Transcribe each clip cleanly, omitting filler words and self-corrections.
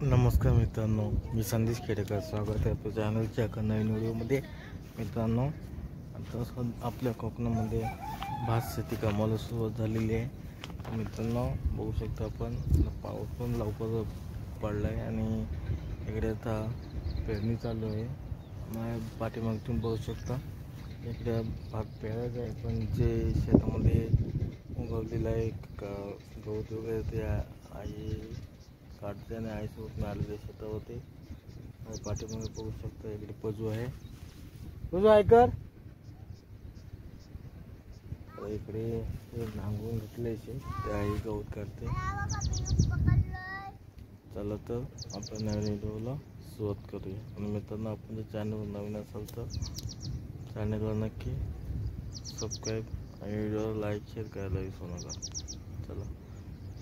नमस्कार मित्रांनो, मी संदेश खेडेकर. स्वागत आहे आपल्या चॅनलच्या एका नवीन व्हिडिओमध्ये. मित्रांनो, आता आपल्या कोकणामध्ये भात शेती कामाला सुरुवात झालेली आहे. मित्रांनो, बघू शकता आपण पाऊस पण लवकर पडला आहे आणि इकडे आता पेरणी चालू आहे. माझ्या पाठीमागे तुम्ही बघू शकता इकडे भात पेरायचं आहे, पण जे शेतामध्ये उगवलेलं आहे गवत वगैरे ते आई काढते आणि आईसोबत मिळालेले शेतावरती पाठीमागे बघू शकता. इकडे पजू आहे, पजू ऐकर इकडे नांगरून घेतले ते आई गवत काढते. चला तर आपण नवीन व्हिडिओला सुरुवात करूया. आणि मित्रांनो, आपण जर चॅनलवर नवीन असाल तर चॅनलला नक्की सबस्क्राईब आणि व्हिडिओला लाईक शेअर करायला विसरू नका. चला,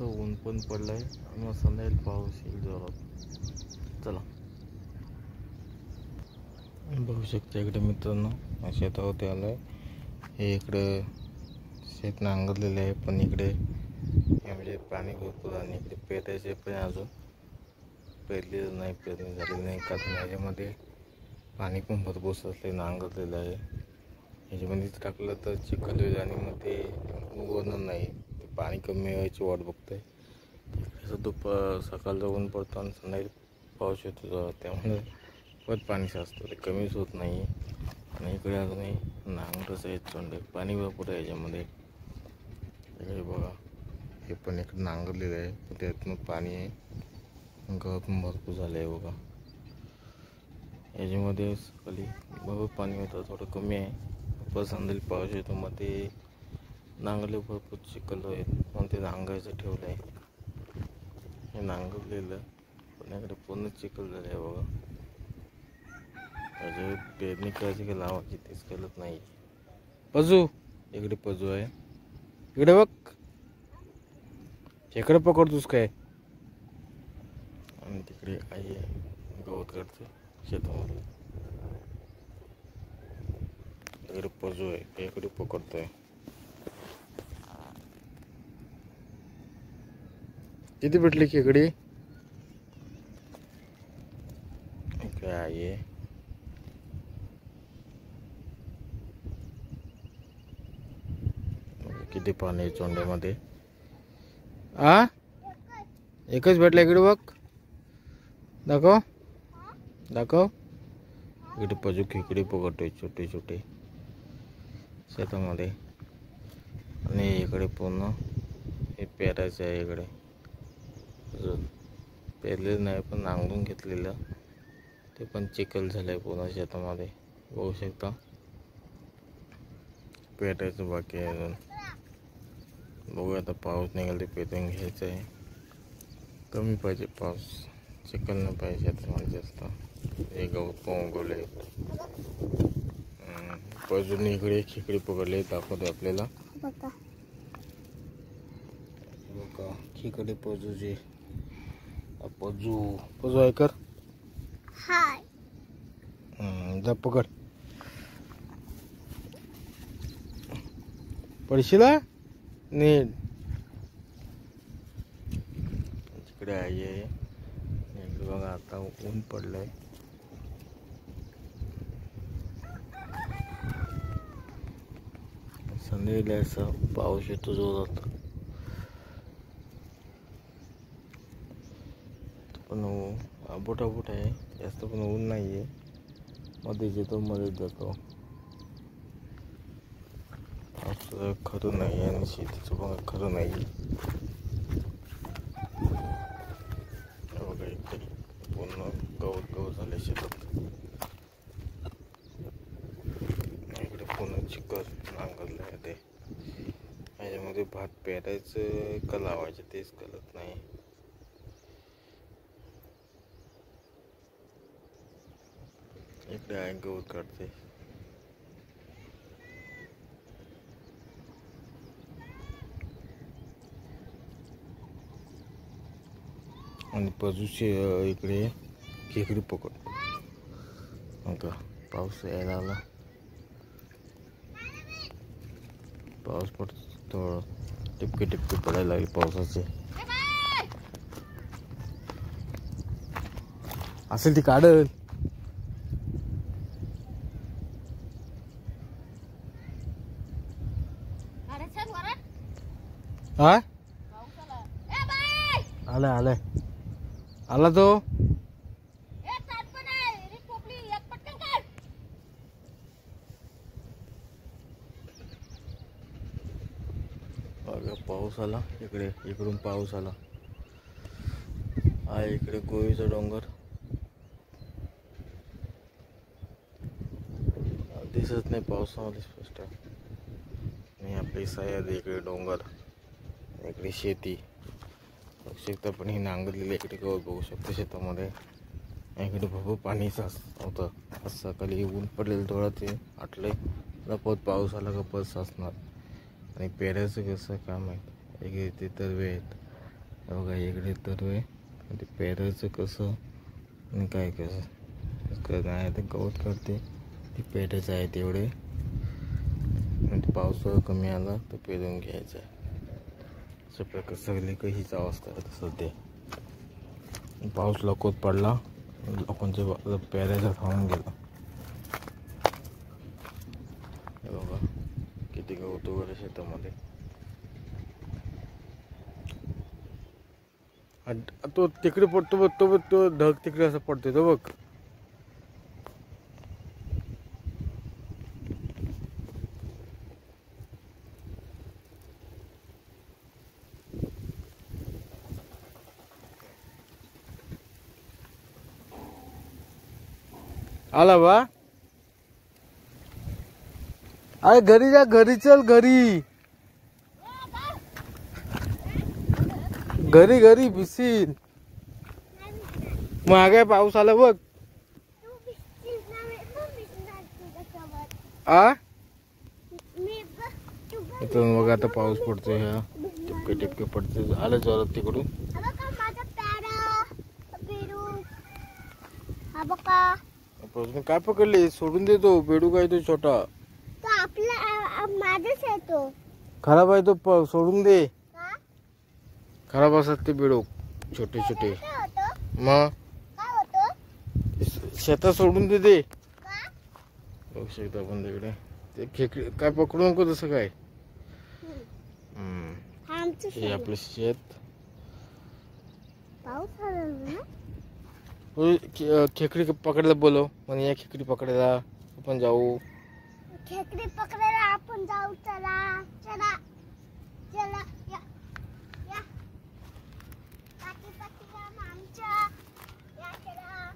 ऊन पण पडलं आहे आणि संध्याकाळी पाऊस येईल जोरात. चला, बघू शकता इकडे मित्रांनो शेतावरती आलं आहे. हे इकडे शेत नांगरलेलं आहे, पण इकडे यामध्ये पाणी भरपूर आणि इकडे पेरायचे पण अजून पेरलेलं नाही, पेरणी झालेली नाही. कारण याच्यामध्ये पाणी पण भरपूर साचले नांगरलेलं आहे. ह्याच्यामध्येच टाकलं तर चिखल होईल आणि मग ते उगवणार नाही. पाणी कमी व्हायची वाट बघतंय. असं सकाळचं ऊन पडतं आणि संध्याकाळी पाऊस येतो, त्यामुळे परत पाणी साचतं, ते कमीच होत नाही. आणि इकडे अजूनही नांगरच आहे, चोंडे पाणी भरपूर आहे याच्यामध्ये. इकडे बघा, हे पण इकडे नांगरलेलं आहे, पण त्यातून पाणी आहे, गवत पण भरपूर झालं आहे बघा. याच्यामध्ये खाली भरपूर पाणी होतं, थोडं कमी आहे. परत संध्याकाळी पाऊस येतो, मग ते नांगरले भरपूर चिखल होईल, म्हणून ते नांगरायचं ठेवलं आहे. हे नांगरलेलं पण इकडे पूर्ण चिखल झालं आहे बघा. त्याची पेरणी करायची की लावायची तेच कळत नाही. पजू इकडे पजू आहे, इकडे बघ, इकडे पकडतोस काय? आणि तिकडे आई गवत काढते शेतामध्ये. इकडे पजू आहे, इकडे पकडतोय. किती भेटली खेकडी? इकडे आई आहे. किती पाणी आहे चोंड्यामध्ये. एकच भेटला. इकडे बघ, दाखव दाखव. इकडे पजू खेकडी पकडतोय छोटे छोटे शेतामध्ये. आणि इकडे पूर्ण हे पेरायचं आहे. इकडे पेरलेलं नाही, पण नांगरून घेतलेलं, ते पण चिखल झालं आहे पूर्ण शेतामध्ये. बघू शकता, पेरायचं बाकी आहे अजून. बघू आता पाऊस निघाल ते पेरून घ्यायचं आहे. कमी पाहिजे पाऊस, चिखल नाही पाहिजे शेतामध्ये जास्त. हे गवत पण उगवले. पजूने इकडे खेकडी पकडले, दाखवते आपल्याला बघा. खेकडे पजूचे पजू पजू आहे कर. हाय, जा पकड. पडशील नीट. तिकडे आई आहे. इकडे बघा, आता ऊन पडलंय. संध्याकाळी असं पाऊस येतो जोरात, पण आबोट आहे जास्त, पण ऊन नाही आहे. मध्येच येतो मध्येच जातो. असं खरं नाही आणि शेतीचं पण खरं नाही. बघा, इकडे पूर्ण गवत गवत झाले शेतात. इकडे पूर्ण चिखल नांगरलं आहे. ते ह्याच्यामध्ये भात पेरायचं का लावायचं तेच कळत नाही. इकडे आई गवत काढते. आणि पजूचे इकडे खेकडी पकड. आता पाऊस यायला आला, पाऊस पडतो, थोडं टिपके टिपके पडायला लागले पावसाचे. असेल ती काढल. हा आलाय आलाय आला तो. पाऊस आला इकडे, इकडून पाऊस आला. हा इकडे गोळीचा डोंगर दिसत नाही पावसामध्ये स्पष्ट. आणि आपली सह्याद इकडे डोंगर, इकडे शेती बघू शकता. पण ही नांगरलेली इकडे गवत बघू शकता शेतामध्ये. इकडे भरपूर पाणी होतं. आज सकाळी ऊन पडलेलं थोडं ते आटले, परत पाऊस आला का परत साचणार. आणि पेरायचं कसं काम आहे. इकडे ते तरवे आहेत बघा, इकडे तरवे. ते पेरायचं कसं आणि काय कसं नाही ते गवत करते ते पेरायचं आहे तेवढे. आणि पाऊस कमी आला तर पेरून घ्यायचं आहे. अशा प्रकारे सगळी काही हीच अवस्था आहे सध्या. पाऊस लवकर पडला, लोकांच्या पेरायचं थांबून गेला. बघा किती गवत वगैरे शेतामध्ये. तो तिकडे पडतो बघ, तो ढग तिकडे असं पडतो तो बघ. आला बा. अरे घरी जा, घरी चल, घरी घरी घरी भिसीन. मागे पाऊस आला बघ. आ इथून बघा आता पाऊस पडतोय. ह्या टिपके टिपके पडते. आलं जोरात तिकडून. काय पकडले? सोडून देतो. बेडू काय तो छोटा माझाच आहे तो. खराब आहे तो, सोडून दे. खराब असतात ते बेडूक छोटे छोटे. मग शेतात सोडून दे ते. बघू शकता आपण तिकडे ते खेकडे. काय पकडू नको तसं काय. हे आपलं शेत. खेकडी पकडायला बोलव म्हणे. या खेकडी पकडायला आपण जाऊ. खेकडी पकडायला आपण जाऊ. चला चला चला या या. पाठी पाठी आमच्या या चला.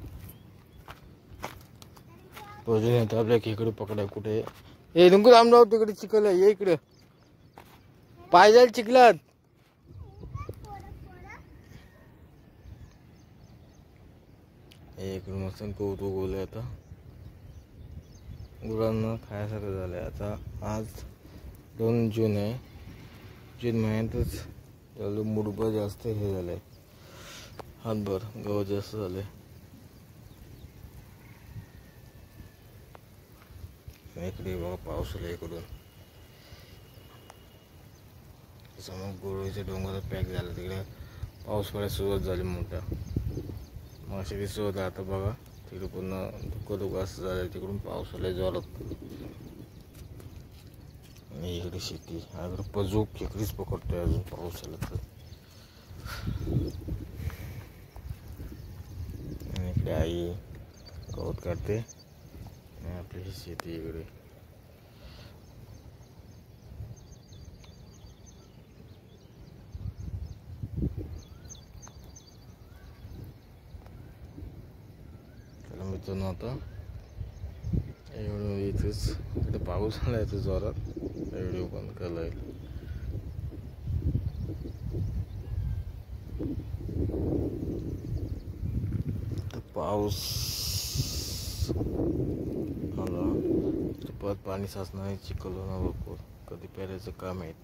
रोजून येतो आपल्या खेकडी पकडाय. कुठे हे नको लांब जाऊ. तिकडे चिखल आहे. ये इकडे. पाय जाईल चिखलात. इकडून मस्त कौतुक बोलले. आता गुरांना खायसारखं झालंय. आता आज 2 जून आहे. जून महिन्यातच मुडबं जास्त हे झालंय. हातभर गवत जास्त झालंय. इकडे बघा पाऊस आला इकडून. समोर गोळीच्या डोंगरात पॅक झाला. तिकडे पाऊस पडायला सुरुवात झाली मोठा. मग अशी दिसत होतं. आता बघा तिकडे पुन्हा धुकं असं झालं. तिकडून पाऊस आला जोरात. आणि इकडे शेती. इकडे पजूक खेकडीच पकडतोय अजून पाऊस आला तर. आणि इकडे आई गवत काढते. आणि आपली ही शेती इकडे. मित्रांनो आता एवढं इथेच. इकडे पाऊस आला आहे जोरात. व्हिडिओ बंद केलाय. पाऊस आला परत पाणी साचणार. चिखल होणार भरपूर. कधी पेरायचं काम आहेत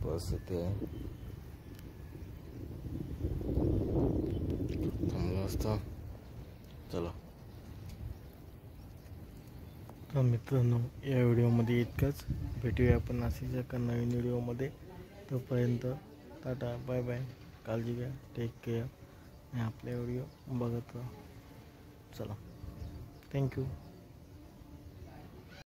परिस्थिती आहे. थांबलं असतं. चला तर मित्रांनो या व्हिडिओमध्ये इतकंच. भेटूया आपण अशीच एका नवीन व्हिडिओमध्ये. तोपर्यंत टाटा बाय बाय. काळजी घ्या. Take care. आपले व्हिडिओ बघत राहा. चला, थँक्यू.